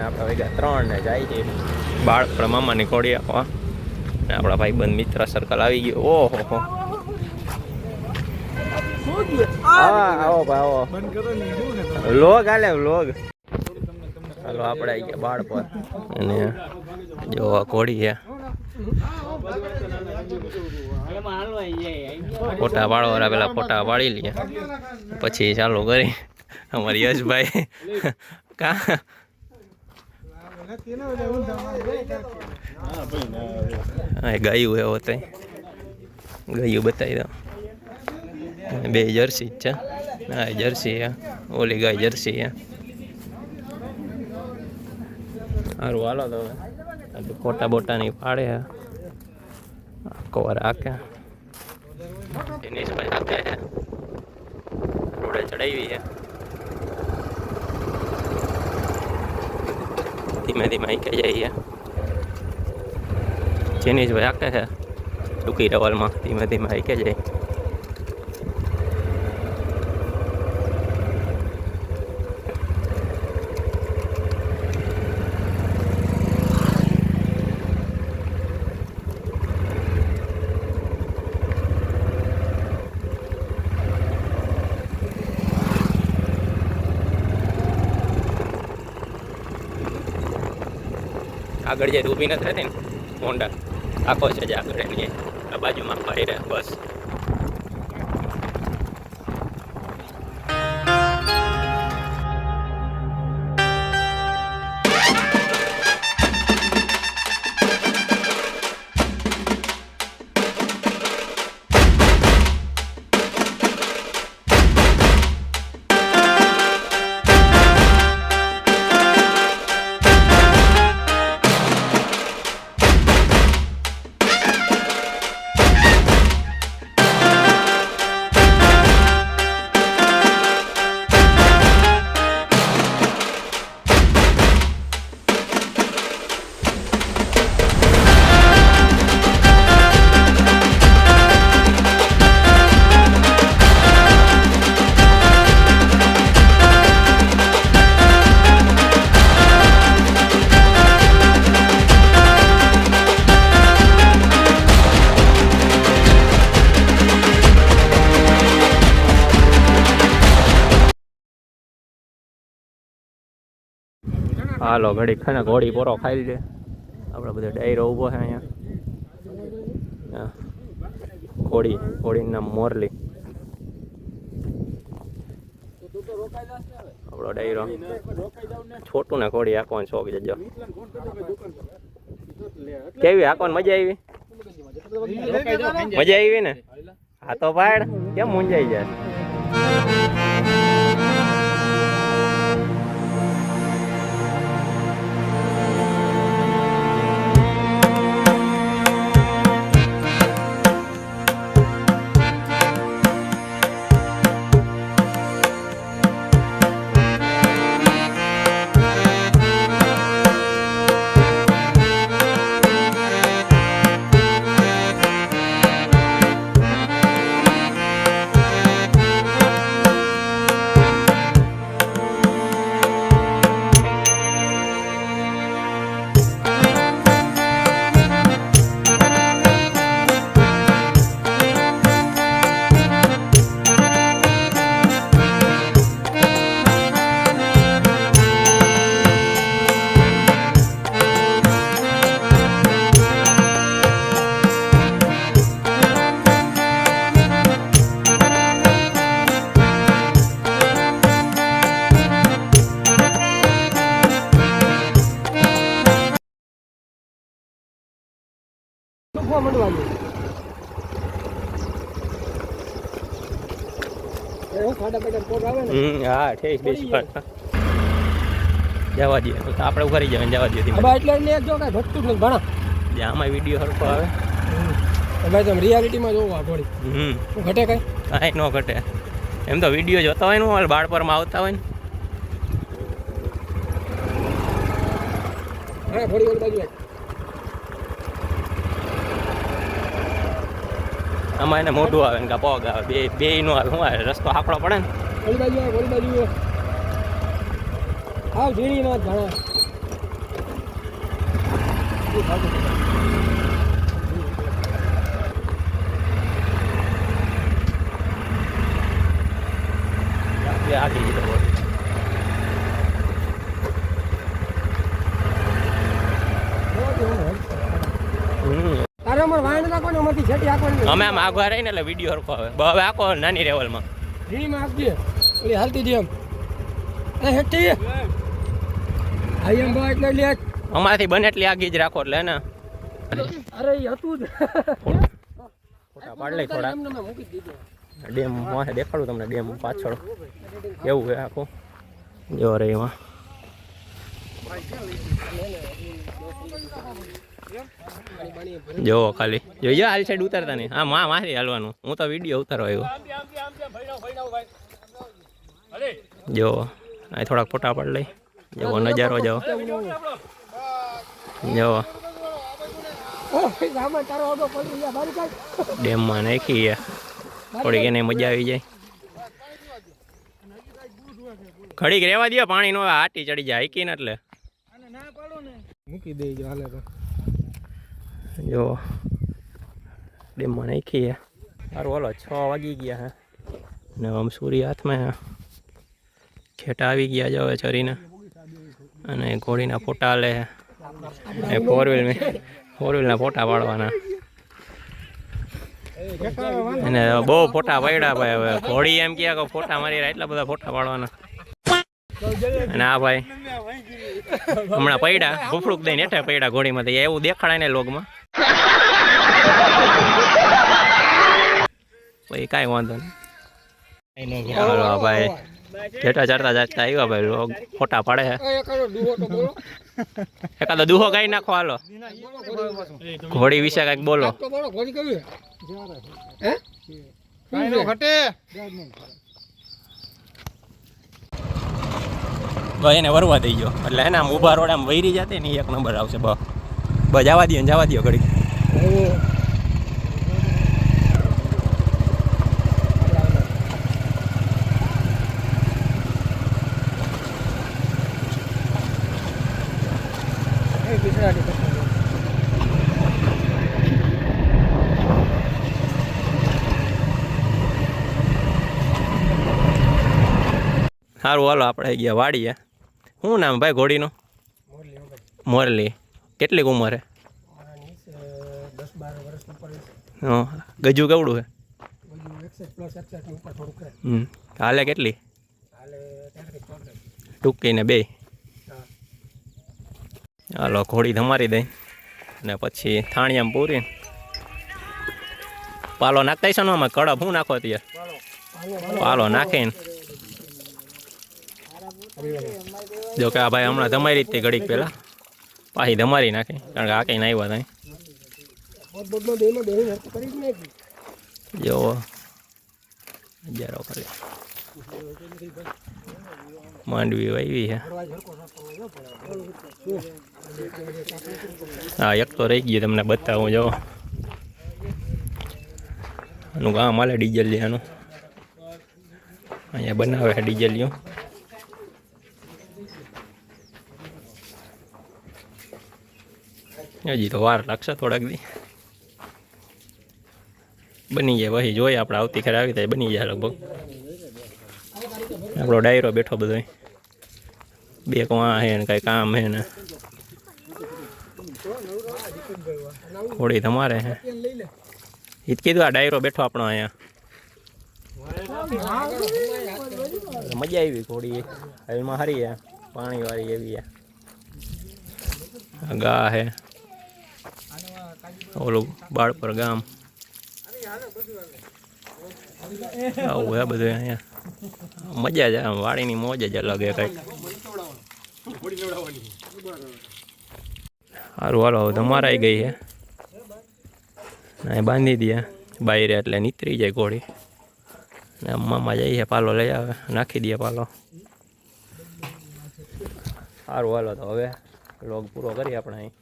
આપણે વાગ્યા 3 ને જાય છે બાળપણ મામાની ઘોડી આપવા. આપણા ભાઈબંધ મિત્ર સર્કલ આવી ગયો. ઓહો હો હા આવો ભાઈ આવો વ્લોગ હાલે વ્લોગ. હાલો આપણે આવી ગયા બાળ પર અને જો ઘોડી છે. ફોટા પાડવા પેલા ફોટા પાડી લઈએ પછી ચાલુ કરી અમારી યશભાઈ કા ગાયું એવો તો ગાયું બતાવી દો. 2 જર્સી જ છે. હા જર્સી છે ઓલી ગાય જર્સી છે. સારું હાલો તો હવે ફોટા બોટા નહીં પાડે કવર આખે દિનેશભાઈ આખે રોડે ચડાવી છે. ધીમે ધીમે આંકે જઈએ. જેનીશભાઈ આખે છે ટૂંકી રવલમાં ધીમે ધીમે આંકે જાય. આગળ જાય ઊભી નથી રહેતી ને હોન્ડા આખો છે જ આગળ એની આ બાજુમાં ફરી રહે બસ. હાલો ઘડી ખાને ઘોડી પોરો ખાઈ લે. આપણે બધો ડાયરો ઊભો છે અહીંયા. ઘોડીનું નામ મોરલી. આપણો ડાયરો છોટું ને ઘોડી હાંકવાનું શોખ જજો. કેવી હાંકવાની મજા આવી? મજા આવી ને? હા તો પાડ કેમ મૂંઝાઈ જાય? હા ઠીક બેસી જવા દઈએ તો આપણે ઉઘારી જવા જવા દઈએ આમાં વિડીયો સરખો આવે ભાઈ તમે રિયાલિટીમાં જોવો આ ઘોડી ઘટે કઈ કાંઈ ન ઘટે. એમ તો વિડીયો જોતા હોય ને બાળપણમાં આવતા હોય ને ઘોડી ઓલી બાજુ આમાં એને મોઢું આવે ને પગ આવે બે નો આવે. શું આવે રસ્તો આકડો પડે ને ઓલી બાજુ આવ ઝીણી નો ઘણા આગળ ગયો તારે અમારે વાયણ રાખવાનો એમાંથી છેટી આપવાની અમે આમ આગળ રહીને એટલે વિડીયો હરખો આવે હવે આખો નાની લેવલમાં રીણીમાં આપજે ઓલી હાલતી જેમ એ હેઠી આઈ એમ બાય એટલે લે અમારાથી બને એટલી આગી જ રાખો એટલે ને અરે એ હતું જ ફોટા પાડ લઈ થોડા એમને મેં મૂકી દીધો ડેમ વાંહે દેખાડું તમને ડેમ પાછળ એવું છે આખું જો રે એમાં જો ખાલી જોઈએ હાલ સાઈડ ઉતારતા નહીં હા મારી હાલવાનું હું તો વિડીયો ઉતારવા આવ્યો જો અહીં થોડાક ફોટા પાડ લઈ જેવો નજારો જાઓ જો ડેમમાં નાખી થોડીક એને મજા આવી જાય ઘડીક રહેવા દો પાણી નો હાટી ચડી જાય હાઈકીને એટલે મૂકી દેજો હાલે તો જો ડેમમાં નાખી સારું હાલો 6 વાગી ગયા હે ને આમ સૂર્ય હાથમાં હે ખેટા આવી ગયા જો હવે ચરીને અને ઘોડીના ફોટા લે એ ફોર વ્હીલના ફોટા પાડવાના અને બહુ ફોટા પડ્યા ભાઈ હવે ઘોડી એમ કહે કે ફોટા મારી એટલા બધા ફોટા પાડવાના અને આ ભાઈ હમણાં પડ્યા ફૂફડુક દઈને હેઠે પડ્યા ઘોડીમાં એવું દેખાડાય ને લોગમાં પછી કાંઈ વાંધો નહીં હાલો ભાઈ જેટા ચડતા આવ્યા ભાઈ લોગ ફોટા પાડે છે એકાદો દુહો ગાઈ નાખો હાલો ઘોડી વિશે કઈક બોલો ભાઈ એને વરવા દઈ ગયો એટલે એને આમ ઉભા રોડ આમ વૈરી જતી ને એક નંબર આવશે બ જવા દો ઘડી સારું હાલો આપણે ગયા વાડીએ શું નામ ભાઈ ઘોડીનું મોરલી કેટલીક ઉંમર હે 10-12 વર્ષ ઉપર ગજુ કેવડું હે 61+ ઉપર થોડુંક હાલે કેટલી હાલે 33-34 ટૂંકીને બે હાલો ઘોડી ધમારી દઈ ને પછી થાણિયામાં પૂરી પાલો નાખતા છે ને આમાં કડપ શું નાખો અત્યારે પાલો નાખીને જો કે આ ભાઈ હમણાં ધમારી જ ઘડીક પહેલાં પાછી ધમારી નાખી કારણ કે આ કંઈ ના આવ્યા ત્યાં જો હજારો ખાલી માંડવી વાવી છે હા એક તો રહી ગયું તમને બતાવું જો આનું ગામ હાલે ડીઝલ આનું અહીંયા બનાવે છે ડીઝલ હજી તો વાર લાગશે થોડાક દી બની જાય વહી જોઈએ આપણે આવતીકાલે આવી થાય બની જાય લગભગ આપણો ડાયરો બેઠો બધો બે કોણા છે ને કાંઈ કામ છે ને ઘોડી તમારે હે એ કીધું આ ડાયરો બેઠો આપણો અહીંયા મજા આવી ઘોડી હાલમાં સારી છે પાણી વાળી એવી ગા હે ઓલું બાળપર ગામ આવું હે બધું અહીંયા મજા જ આમ વાડીની મોજ જ અલગ હે કંઈક સારું હાલો તમારે આવી ગઈ છે બાંધી દે બાયરે એટલે નીતરી જાય ઘોડી ને મામા જઈએ પાલો લઈ આવે નાખી દે પાલો સારું હાલો તો હવે વ્લોગ પૂરો કરીએ આપણે અહીં